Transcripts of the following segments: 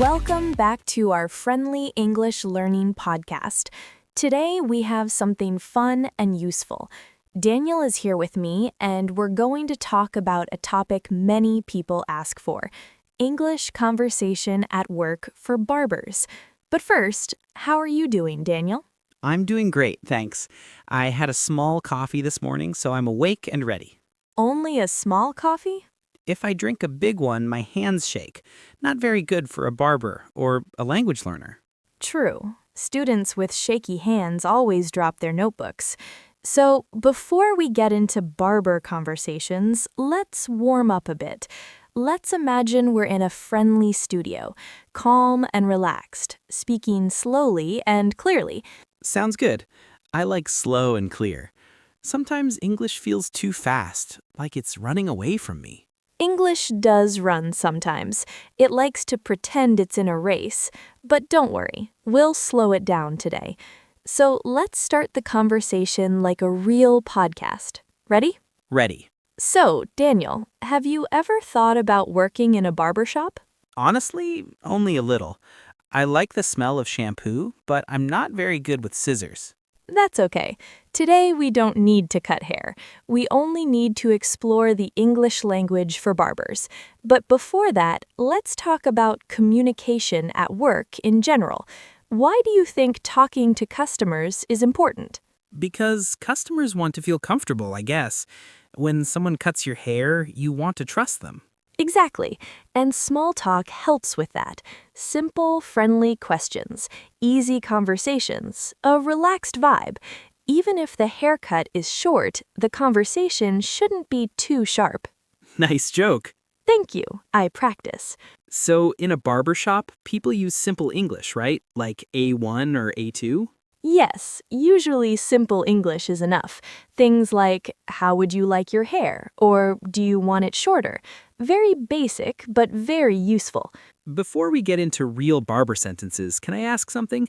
Welcome back to our friendly English learning podcast. Today we have something fun and useful. Daniel is here with me, and we're going to talk about a topic many people ask for: English conversation at work for barbers. But first, how are you doing, Daniel? I'm doing great, thanks. I had a small coffee this morning, so I'm awake and ready. Only a small coffee? If I drink a big one, my hands shake. Not very good for a barber or a language learner. True. Students with shaky hands always drop their notebooks. So, before we get into barber conversations, let's warm up a bit. Let's imagine we're in a friendly studio, calm and relaxed, speaking slowly and clearly. Sounds good. I like slow and clear. Sometimes English feels too fast, like it's running away from me. English does run sometimes. It likes to pretend it's in a race. But don't worry, we'll slow it down today. So let's start the conversation like a real podcast. Ready? Ready. So, Daniel, have you ever thought about working in a barbershop? Honestly, only a little. I like the smell of shampoo, but I'm not very good with scissors. That's okay. Today we don't need to cut hair. We only need to explore the English language for barbers. But before that, let's talk about communication at work in general. Why do you think talking to customers is important? Because customers want to feel comfortable, I guess. When someone cuts your hair, you want to trust them. Exactly. And small talk helps with that. Simple, friendly questions, easy conversations, a relaxed vibe. Even if the haircut is short, the conversation shouldn't be too sharp. Nice joke. Thank you. I practice. So, in a barber shop, people use simple English, right? Like A1 or A2? Yes, usually simple English is enough. Things like, how would you like your hair? Or do you want it shorter? Very basic, but very useful. Before we get into real barber sentences, can I ask something?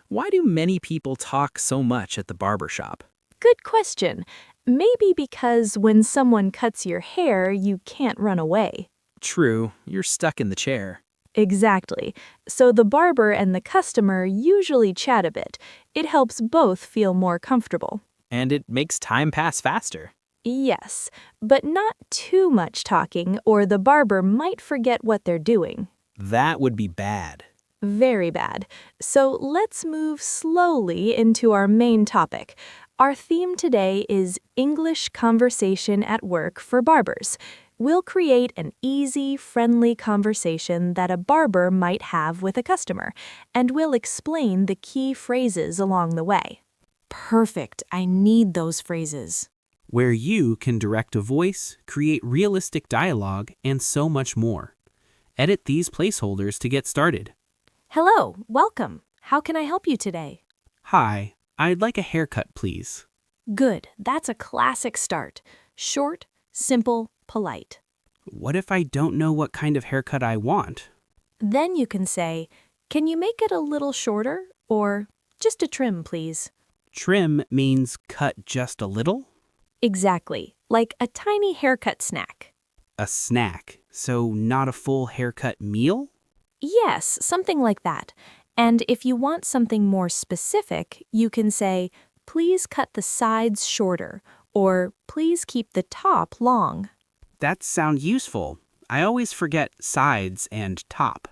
Why do many people talk so much at the barber shop? Good question. Maybe because when someone cuts your hair, you can't run away. True, you're stuck in the chair. Exactly. So the barber and the customer usually chat a bit. It helps both feel more comfortable. And it makes time pass faster. Yes, but not too much talking, or the barber might forget what they're doing. That would be bad. Very bad. So let's move slowly into our main topic. Our theme today is English conversation at work for barbers. We'll create an easy, friendly conversation that a barber might have with a customer, and we'll explain the key phrases along the way. Perfect. I need those phrases. Where you can direct a voice, create realistic dialogue, and so much more. Edit these placeholders to get started. Hello, welcome. How can I help you today? Hi, I'd like a haircut, please. Good. That's a classic start. Short, simple, polite. What if I don't know what kind of haircut I want? Then you can say, can you make it a little shorter? Or just a trim, please. Trim means cut just a little? Exactly, like a tiny haircut snack. A snack, so not a full haircut meal? Yes, something like that. And if you want something more specific, you can say, please cut the sides shorter, or please keep the top long. That sounds useful. I always forget sides and top.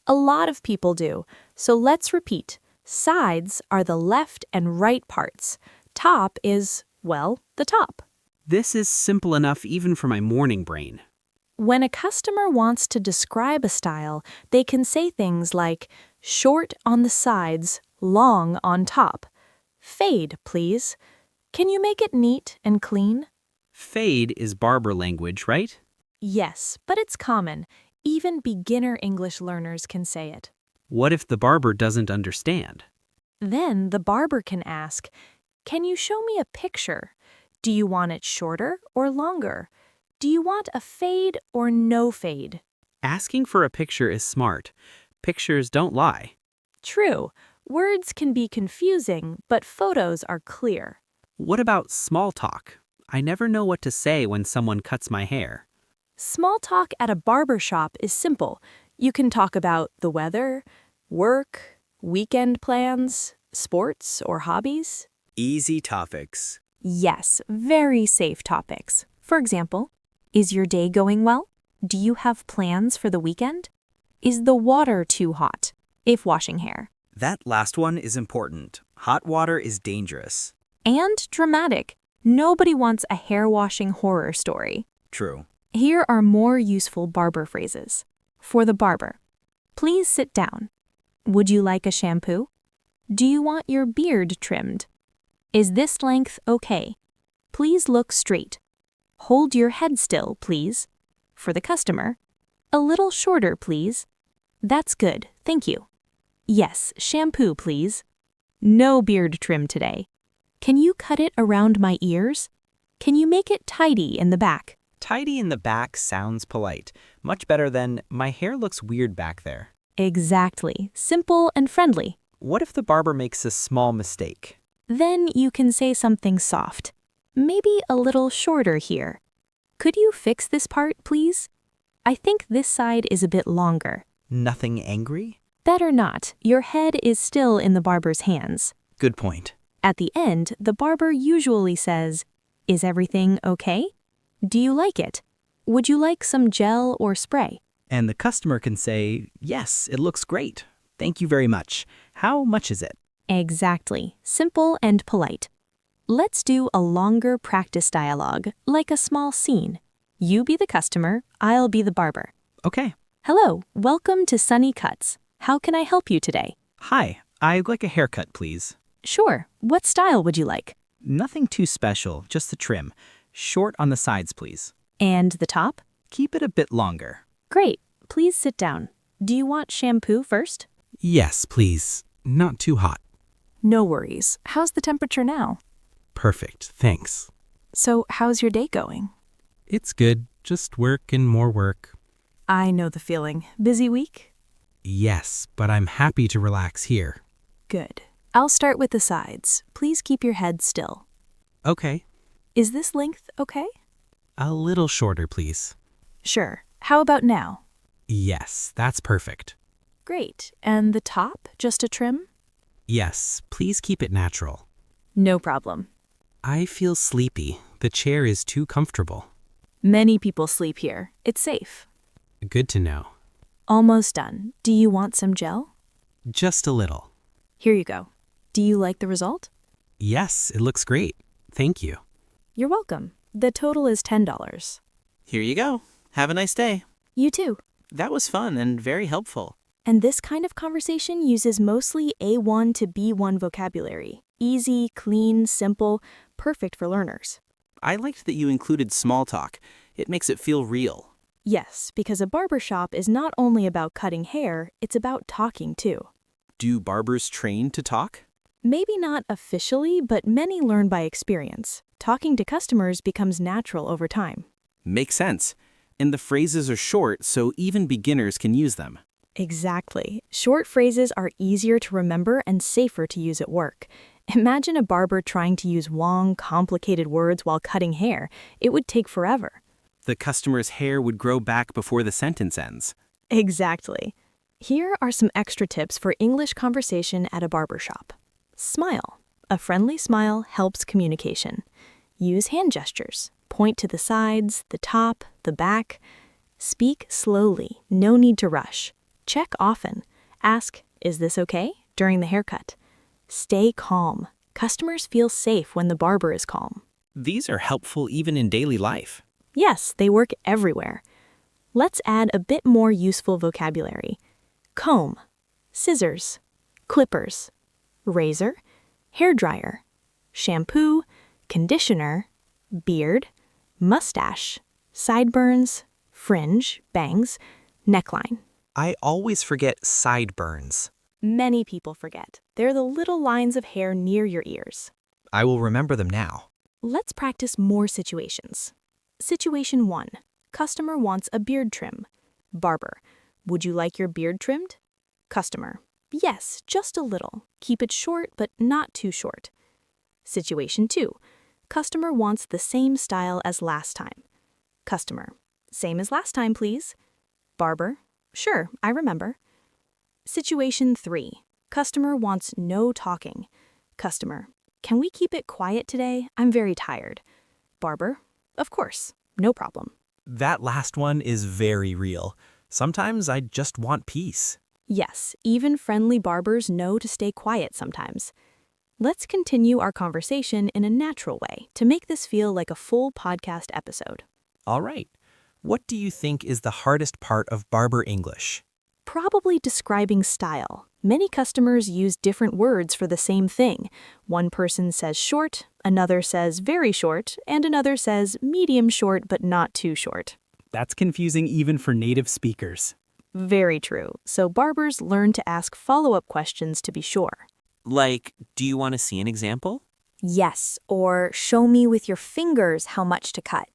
A lot of people do, so let's repeat. Sides are the left and right parts. Top is, well, the top. This is simple enough even for my morning brain. When a customer wants to describe a style, they can say things like, short on the sides, long on top. Fade, please. Can you make it neat and clean? Fade is barber language, right? Yes, but it's common. Even beginner English learners can say it. What if the barber doesn't understand? Then the barber can ask, can you show me a picture? Do you want it shorter or longer? Do you want a fade or no fade? Asking for a picture is smart. Pictures don't lie. True. Words can be confusing, but photos are clear. What about small talk? I never know what to say when someone cuts my hair. Small talk at a barber shop is simple. You can talk about the weather, work, weekend plans, sports, or hobbies. Easy topics. Yes, very safe topics. For example, is your day going well? Do you have plans for the weekend? Is the water too hot, if washing hair? That last one is important. Hot water is dangerous. And dramatic. Nobody wants a hair-washing horror story. True. Here are more useful barber phrases. For the barber, please sit down. Would you like a shampoo? Do you want your beard trimmed? Is this length okay? Please look straight. Hold your head still, please. For the customer, a little shorter, please. That's good, thank you. Yes, shampoo, please. No beard trim today. Can you cut it around my ears? Can you make it tidy in the back? Tidy in the back sounds polite. Much better than, my hair looks weird back there. Exactly, simple and friendly. What if the barber makes a small mistake? Then you can say something soft. Maybe a little shorter here. Could you fix this part, please? I think this side is a bit longer. Nothing angry? Better not. Your head is still in the barber's hands. Good point. At the end, the barber usually says, "Is everything okay? Do you like it? Would you like some gel or spray?" And the customer can say, yes, it looks great. Thank you very much. How much is it? Exactly. Simple and polite. Let's do a longer practice dialogue, like a small scene. You be the customer, I'll be the barber. Okay. Hello, welcome to Sunny Cuts. How can I help you today? Hi, I'd like a haircut, please. Sure. What style would you like? Nothing too special, just the trim. Short on the sides, please. And the top? Keep it a bit longer. Great. Please sit down. Do you want shampoo first? Yes, please. Not too hot. No worries. How's the temperature now? Perfect, thanks. So, how's your day going? It's good, just work and more work. I know the feeling. Busy week? Yes, but I'm happy to relax here. Good. I'll start with the sides. Please keep your head still. Okay. Is this length okay? A little shorter, please. Sure. How about now? Yes, that's perfect. Great. And the top, just a trim? Yes, please keep it natural. No problem. I feel sleepy. The chair is too comfortable. Many people sleep here. It's safe. Good to know. Almost done. Do you want some gel? Just a little. Here you go. Do you like the result? Yes, it looks great. Thank you. You're welcome. The total is $10. Here you go. Have a nice day. You too. That was fun and very helpful. And this kind of conversation uses mostly A1 to B1 vocabulary. Easy, clean, simple, perfect for learners. I liked that you included small talk. It makes it feel real. Yes, because a barbershop is not only about cutting hair, it's about talking too. Do barbers train to talk? Maybe not officially, but many learn by experience. Talking to customers becomes natural over time. Makes sense. And the phrases are short, so even beginners can use them. Exactly. Short phrases are easier to remember and safer to use at work. Imagine a barber trying to use long, complicated words while cutting hair. It would take forever. The customer's hair would grow back before the sentence ends. Exactly. Here are some extra tips for English conversation at a barbershop. Smile. A friendly smile helps communication. Use hand gestures. Point to the sides, the top, the back. Speak slowly. No need to rush. Check often. Ask, "Is this okay?" during the haircut. Stay calm. Customers feel safe when the barber is calm. These are helpful even in daily life. Yes, they work everywhere. Let's add a bit more useful vocabulary. Comb, scissors, clippers, razor, hairdryer, shampoo, conditioner, beard, mustache, sideburns, fringe, bangs, neckline. I always forget sideburns. Many people forget. They're the little lines of hair near your ears. I will remember them now. Let's practice more situations. Situation 1. Customer wants a beard trim. Barber, would you like your beard trimmed? Customer, yes, just a little. Keep it short, but not too short. Situation 2. Customer wants the same style as last time. Customer, same as last time, please. Barber, Sure, I remember. Situation 3. Customer wants no talking. Customer, can we keep it quiet today? I'm very tired. Barber, of course, no problem. That last one is very real. Sometimes I just want peace. Yes, even friendly barbers know to stay quiet sometimes. Let's continue our conversation in a natural way to make this feel like a full podcast episode. All right. What do you think is the hardest part of barber English? Probably describing style. Many customers use different words for the same thing. One person says short, another says very short, and another says medium short but not too short. That's confusing even for native speakers. Very true. So barbers learn to ask follow-up questions to be sure. Like, do you want to see an example? Yes, or show me with your fingers how much to cut.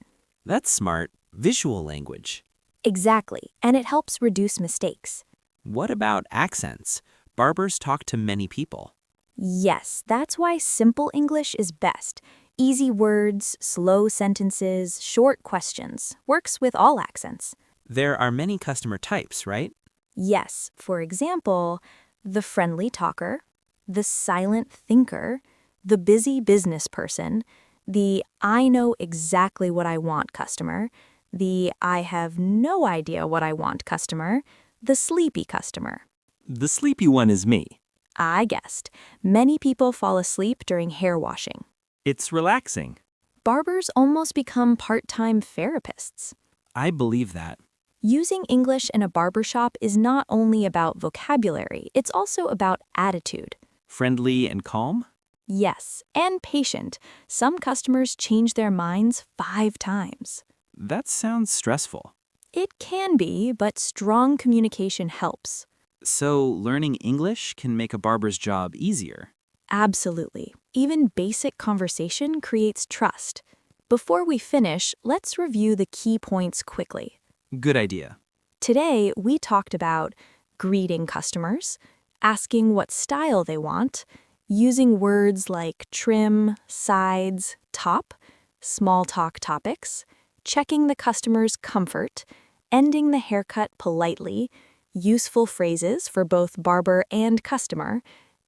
That's smart. Visual language. Exactly, and it helps reduce mistakes. What about accents? Barbers talk to many people. Yes, that's why simple English is best. Easy words, slow sentences, short questions. Works with all accents. There are many customer types, right? Yes, for example, the friendly talker, the silent thinker, the busy business person, the I know exactly what I want customer, the I have no idea what I want customer, the sleepy customer. The sleepy one is me. I guessed. Many people fall asleep during hair washing. It's relaxing. Barbers almost become part-time therapists. I believe that. Using English in a barbershop is not only about vocabulary, it's also about attitude. Friendly and calm? Yes, and patient. Some customers change their minds 5 times. That sounds stressful. It can be, but strong communication helps. So, learning English can make a barber's job easier. Absolutely. Even basic conversation creates trust. Before we finish, let's review the key points quickly. Good idea. Today, we talked about greeting customers, asking what style they want, using words like trim, sides, top, small talk topics, checking the customer's comfort, ending the haircut politely, useful phrases for both barber and customer,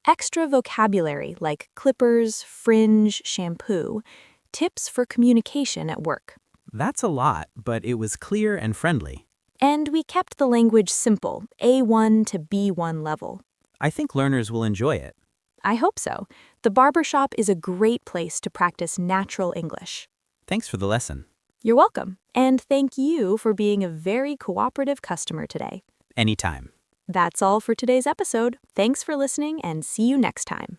extra vocabulary like clippers, fringe, shampoo, tips for communication at work. That's a lot, but it was clear and friendly. And we kept the language simple, A1 to B1 level. I think learners will enjoy it. I hope so. The barbershop is a great place to practice natural English. Thanks for the lesson. You're welcome. And thank you for being a very cooperative customer today. Anytime. That's all for today's episode. Thanks for listening and see you next time.